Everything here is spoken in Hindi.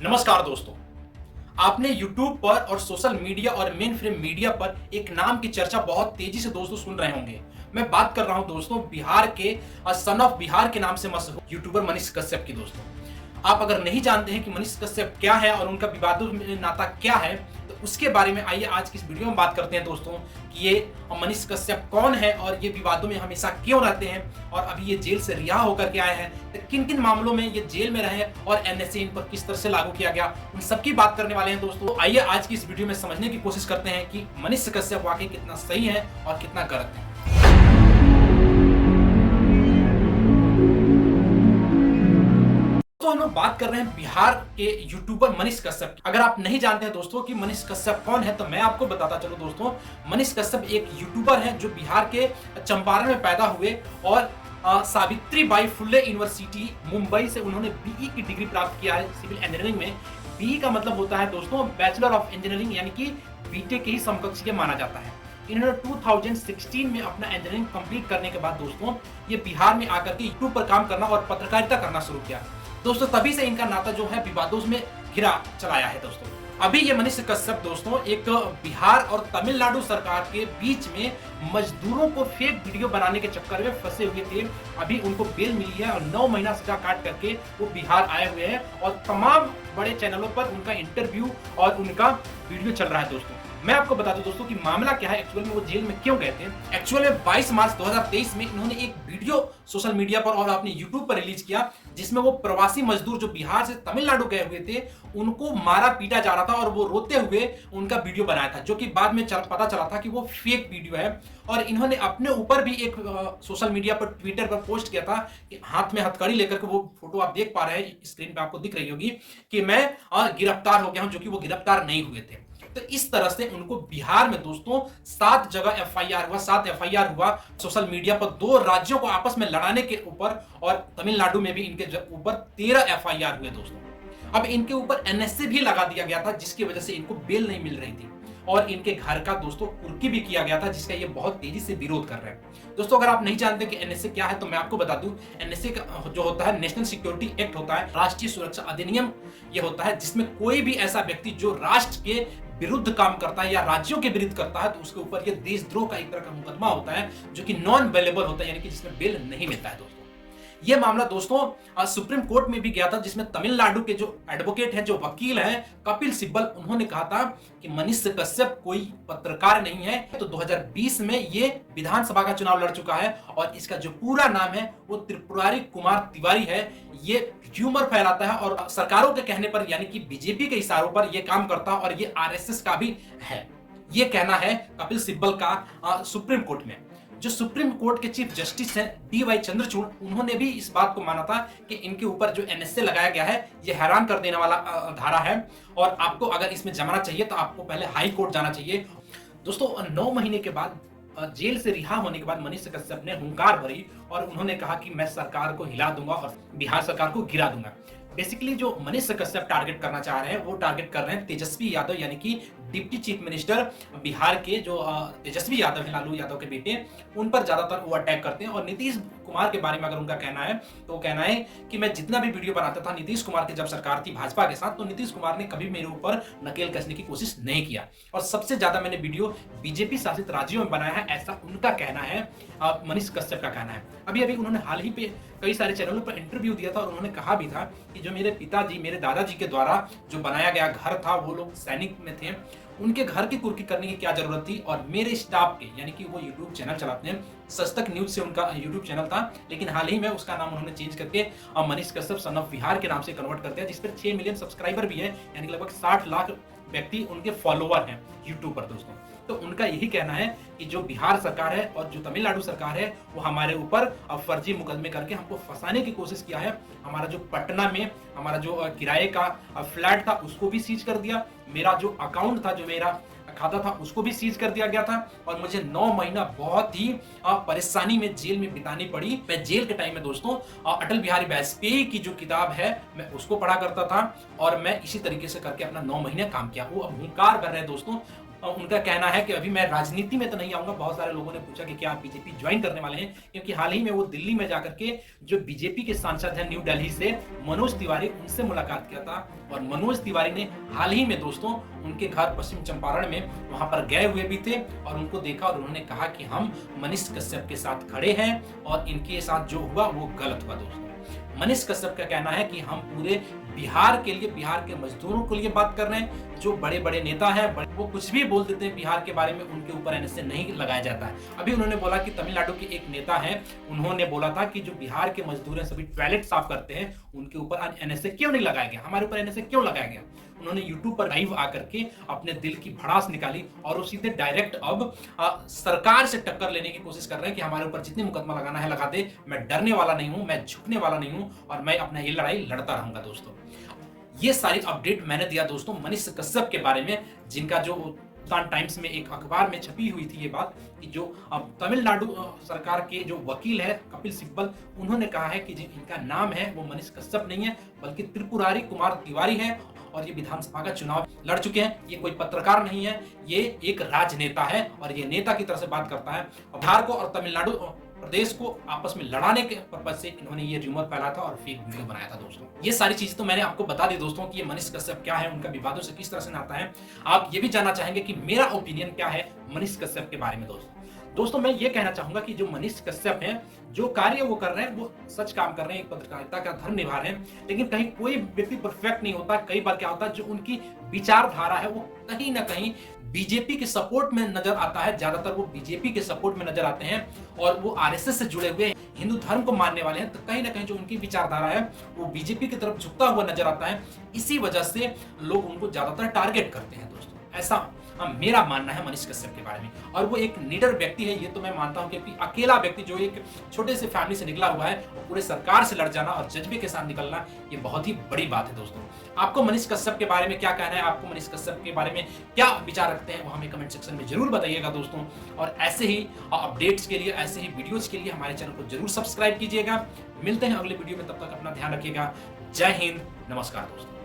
नमस्कार दोस्तों। आपने YouTube पर और सोशल मीडिया और मेन फ्रेम मीडिया पर एक नाम की चर्चा बहुत तेजी से दोस्तों सुन रहे होंगे। मैं बात कर रहा हूं दोस्तों बिहार के सन ऑफ बिहार के नाम से मशहूर यूट्यूबर मनीष कश्यप की। दोस्तों आप अगर नहीं जानते हैं कि मनीष कश्यप क्या है और उनका विवादों में नाता क्या है, तो उसके बारे में आइए आज की इस वीडियो में बात करते हैं दोस्तों कि ये मनीष कश्यप कौन है और ये विवादों में हमेशा क्यों रहते हैं और अभी ये जेल से रिहा होकर के आए हैं, तो किन किन मामलों में ये जेल में रहे और एनएसए इन पर किस तरह से लागू किया गया, उन सबकी बात करने वाले हैं दोस्तों। तो आइए आज की इस वीडियो में समझने की कोशिश करते हैं कि मनीष कश्यप वाकई कितना सही है और कितना गलत है। तो हम लोग बात कर रहे हैं बिहार के यूट्यूबर मनीष कश्यप की। अगर आप नहीं जानते हैं दोस्तों कि मनीष कश्यप कौन है, तो मैं आपको बताता चलूं दोस्तों। मनीष कश्यप एक यूट्यूबर है जो बिहार के चंपारण में पैदा हुए और Savitri by Phule university Mumbai से उन्होंने बीई की डिग्री प्राप्त किया है सिविल इंजीनियरिंग में। बीई का मतलब होता है दोस्तों बैचलर ऑफ इंजीनियरिंग, यानी कि बीटेक के ही समकक्ष ये माना जाता है। इन्होंने 2016 में अपना इंजीनियरिंग कंप्लीट करने के बाद दोस्तों ये बिहार में आकर के यूट्यूब पर काम करना और पत्रकारिता करना शुरू किया दोस्तों। तभी से इनका नाता जो है विवादों में घिरा चलाया है दोस्तों। अभी ये मनीष कश्यप दोस्तों एक बिहार और तमिलनाडु सरकार के बीच में मजदूरों को फेक वीडियो बनाने के चक्कर में फंसे हुए थे। अभी उनको बेल मिली है और 9 महीना सजा काट करके वो बिहार आए हुए हैं और तमाम बड़े चैनलों पर उनका इंटरव्यू और उनका वीडियो चल रहा है दोस्तों। मैं आपको बता दूं दोस्तों कि मामला क्या है, एक्चुअल में वो जेल में क्यों गए थे। एक्चुअल में 22 मार्च 2023 में इन्होंने एक वीडियो सोशल मीडिया पर और अपने यूट्यूब पर रिलीज किया जिसमें वो प्रवासी मजदूर जो बिहार से तमिलनाडु गए हुए थे उनको मारा पीटा जा रहा था और वो रोते हुए उनका वीडियो बनाया था, जो कि बाद में पता चला था कि वो फेक वीडियो है। और इन्होंने अपने ऊपर भी एक सोशल मीडिया पर ट्विटर पर पोस्ट किया था कि हाथ में हथकड़ी लेकर के, वो फोटो आप देख पा रहे हैं स्क्रीन पे आपको दिख रही होगी, कि मैं गिरफ्तार हो गया हूं, जो कि वो गिरफ्तार नहीं हुए थे। तो इस तरह से उनको बिहार में दोस्तों 7 जगह एफआईआर हुआ, 7 एफआईआर हुआ सोशल मीडिया पर 2 राज्यों को आपस में लड़ाने के ऊपर, और तमिलनाडु में भी इनके ऊपर 13 एफआईआर हुए दोस्तों। अब इनके ऊपर एनएसए भी लगा दिया गया था जिसकी वजह से इनको बेल नहीं मिल रही थी और इनके घर का दोस्तों कुर्की भी किया गया था जिसका ये बहुत तेजी से विरोध कर रहे हैं दोस्तों। अगर आप नहीं जानते कि एनएसए क्या है तो मैं आपको बता दूं। एनएसए जो होता है नेशनल सिक्योरिटी एक्ट होता है, राष्ट्रीय सुरक्षा अधिनियम ये होता है, जिसमें कोई भी ऐसा व्यक्ति जो राष्ट्र के विरुद्ध काम करता है या राज्यों के विरुद्ध करता है तो उसके ऊपर ये देशद्रोह का एक तरह का मुकदमा होता है जो कि नॉन बेलेबल होता है, यानी कि जिसमें बेल नहीं मिलता है दोस्तों। ये मामला दोस्तों सुप्रीम कोर्ट में भी गया था जिसमें तमिलनाडु के जो एडवोकेट हैं, जो वकील हैं कपिल सिब्बल, उन्होंने कहा था कि मनीष कश्यप कोई पत्रकार नहीं है। तो 2020 में ये विधानसभा का चुनाव लड़ चुका है और इसका जो पूरा नाम है वो त्रिपुरारी कुमार तिवारी है। ये ह्यूमर फैलाता है और सरकारों के कहने पर, यानी कि बीजेपी के इशारों पर ये काम करता है और ये आरएसएस का भी है, ये कहना है कपिल सिब्बल का सुप्रीम कोर्ट में। जो सुप्रीम कोर्ट के चीफ जस्टिस हैं डीवाई चंद्रचूड़, उन्होंने भी इस बात को माना था कि इनके ऊपर जो एनएसए लगाया गया है ये हैरान कर देने वाला धारा है और आपको अगर इसमें जमाना चाहिए तो आपको पहले हाई कोर्ट जाना चाहिए दोस्तों। 9 महीने के बाद जेल से रिहा होने के बाद मनीष कश्यप ने हुंकार भरी और उन्होंने कहा कि मैं सरकार को हिला दूंगा और बिहार सरकार को गिरा दूंगा। बेसिकली जो मनीष कश्यप टारगेट करना चाह रहे हैं वो टारगेट कर रहे हैं तेजस्वी यादव, यानी कि डिप्टी चीफ मिनिस्टर बिहार के जो तेजस्वी यादव है, लालू यादव के बेटे, उन पर ज्यादातर वो अटैक करते हैं। और नीतीश कुमार के बारे में अगर उनका कहना है तो कहना है कि मैं जितना भी वीडियो बनाता था नीतीश कुमार की जब सरकार थी भाजपा के साथ, तो नीतीश कुमार ने कभी मेरे ऊपर नकेल कसने की कोशिश नहीं किया और सबसे ज्यादा मैंने वीडियो बीजेपी शासित राज्यों में बनाया है, ऐसा उनका कहना है, मनीष कश्यप का कहना है। अभी उन्होंने हाल ही पे कई सारे चैनलों पर इंटरव्यू दिया था और उन्होंने कहा भी था कि जो मेरे पिताजी, मेरे दादाजी के द्वारा जो बनाया गया घर था, वो लोग सैनिक में थे, उनके घर की कुर्की करने की क्या जरूरत थी। और मेरे स्टाफ के, यानी कि वो यूट्यूब चैनल चलाते हैं, सच तक न्यूज से उनका यूट्यूब चैनल था, लेकिन हाल ही में उसका नाम उन्होंने चेंज करके मनीष कश्यप सन ऑफ बिहार के नाम से कन्वर्ट कर दिया, जिस पर 6 मिलियन सब्सक्राइबर भी है, यानी कि लगभग 60 लाख व्यक्ति उनके फॉलोअर हैं यूट्यूब पर दोस्तों। तो उनका यही कहना है कि जो बिहार सरकार है और जो तमिलनाडु सरकार है वो हमारे ऊपर फर्जी मुकदमे करके हमको फंसाने की कोशिश किया है। हमारा जो पटना में हमारा जो किराए का फ्लैट था उसको भी सीज कर दिया, मेरा जो अकाउंट था, जो मेरा खाता था, उसको भी सीज कर दिया गया था और मुझे 9 महीना बहुत ही परेशानी में जेल में बितानी पड़ी। मैं जेल के टाइम में दोस्तों अटल बिहारी वाजपेयी की जो किताब है मैं उसको पढ़ा करता था और मैं इसी तरीके से करके अपना 9 महीने काम किया। वो अब हुंकार कर रहे हैं दोस्तों उनका कहना है कि अभी मैं राजनीति में तो नहीं आऊंगा। बहुत सारे लोगों ने पूछा कि क्या आप बीजेपी ज्वाइन करने वाले हैं, क्योंकि हाल ही में वो दिल्ली में जाकर के जो बीजेपी के सांसद हैं न्यू दिल्ली से मनोज तिवारी, उनसे मुलाकात किया था। और मनोज तिवारी ने हाल ही में दोस्तों उनके घर पश्चिम चंपारण में वहां पर गए हुए भी थे और उनको देखा और उन्होंने कहा कि हम मनीष कश्यप के साथ खड़े हैं और इनके साथ जो हुआ वो गलत हुआ। दोस्तों मनीष कश्यप का कहना है कि हम पूरे बिहार के लिए, बिहार के मजदूरों के लिए बात कर रहे हैं। जो बड़े बड़े नेता हैं वो कुछ भी बोल देते हैं बिहार के बारे में, उनके ऊपर एनएसए नहीं लगाया जाता है। अभी उन्होंने बोला कि तमिलनाडु के एक नेता हैं, उन्होंने बोला था कि जो बिहार के मजदूर हैं सभी टॉयलेट साफ करते हैं, उनके ऊपर एनएसए क्यों नहीं लगाया गया, हमारे ऊपर एनएसए क्यों लगाया गया। उन्होंने यूट्यूब पर लाइव आकर के अपने दिल की भड़ास निकाली और वो सीधे डायरेक्ट अब सरकार से टक्कर लेने की कोशिश कर रहे हैं कि हमारे ऊपर जितने मुकदमा लगाना है लगा दे, मैं डरने वाला नहीं हूं, मैं झुकने वाला नहीं हूं और मैं अपना ये लड़ाई लड़ता रहूंगा। दोस्तों ये सारी अपडेट मैंने दिया दोस्तों मनीष कश्यप के बारे में, जिनका जो हिंदुस्तान टाइम्स में एक अखबार में छपी हुई थी ये बात कि जो तमिलनाडु सरकार के जो वकील है कपिल सिब्बल, उन्होंने कहा है कि इनका नाम है वो मनीष कश्यप नहीं है बल्कि त्रिपुरारी कुमार तिवारी है और ये विधानसभा का चुनाव लड़ चुके हैं। ये कोई पत्रकार नहीं है, ये एक राजनेता है और ये नेता की तरह से बात करता है। बिहार को और तमिलनाडु प्रदेश को आपस में लड़ाने के पर्पज से इन्होंने ये र्यूमर फैला था और फेक वीडियो बनाया था। दोस्तों ये सारी चीजें तो मैंने आपको बता दी दोस्तों कि ये मनीष कश्यप क्या है, उनका विवादों से किस तरह से नाता है। आप ये भी जानना चाहेंगे कि मेरा ओपिनियन क्या है मनीष कश्यप के बारे में। दोस्तों मैं ये कहना चाहूंगा कि जो मनीष कश्यप हैं, जो कार्य वो कर रहे हैं वो सच काम कर रहे हैं, एक पत्रकारिता का धर्म निभा रहे हैं, लेकिन कहीं कोई व्यक्ति परफेक्ट नहीं होता। कई बार क्या होता है, जो उनकी विचारधारा है वो कहीं ना कहीं बीजेपी के सपोर्ट में नजर आता है। ज्यादातर वो बीजेपी के सपोर्ट में नजर आते हैं और वो आरएसएस से जुड़े हुए हिंदू धर्म को मानने वाले हैं, तो कहीं ना कहीं जो उनकी विचारधारा है वो बीजेपी की तरफ झुकता हुआ नजर आता है। इसी वजह से लोग उनको ज्यादातर टारगेट करते हैं। दोस्तों ऐसा मेरा मानना है मनीष कश्यप के बारे में। और वो एक लीडर व्यक्ति है, ये तो मैं मानता हूं, क्योंकि अकेला व्यक्ति जो एक छोटे से फैमिली से निकला हुआ है और पूरे सरकार से लड़ जाना और जज्बे के साथ निकलना, ये बहुत ही बड़ी बात है। दोस्तों आपको मनीष कश्यप के बारे में क्या कहना है, आपको मनीष कश्यप के बारे में क्या विचार रखते हैं, वो हमें कमेंट सेक्शन में जरूर बताइएगा। दोस्तों और ऐसे ही अपडेट्स के लिए, ऐसे ही वीडियोज के लिए हमारे चैनल को जरूर सब्सक्राइब कीजिएगा। मिलते हैं अगले वीडियो में, तब तक अपना ध्यान रखिएगा। जय हिंद, नमस्कार दोस्तों।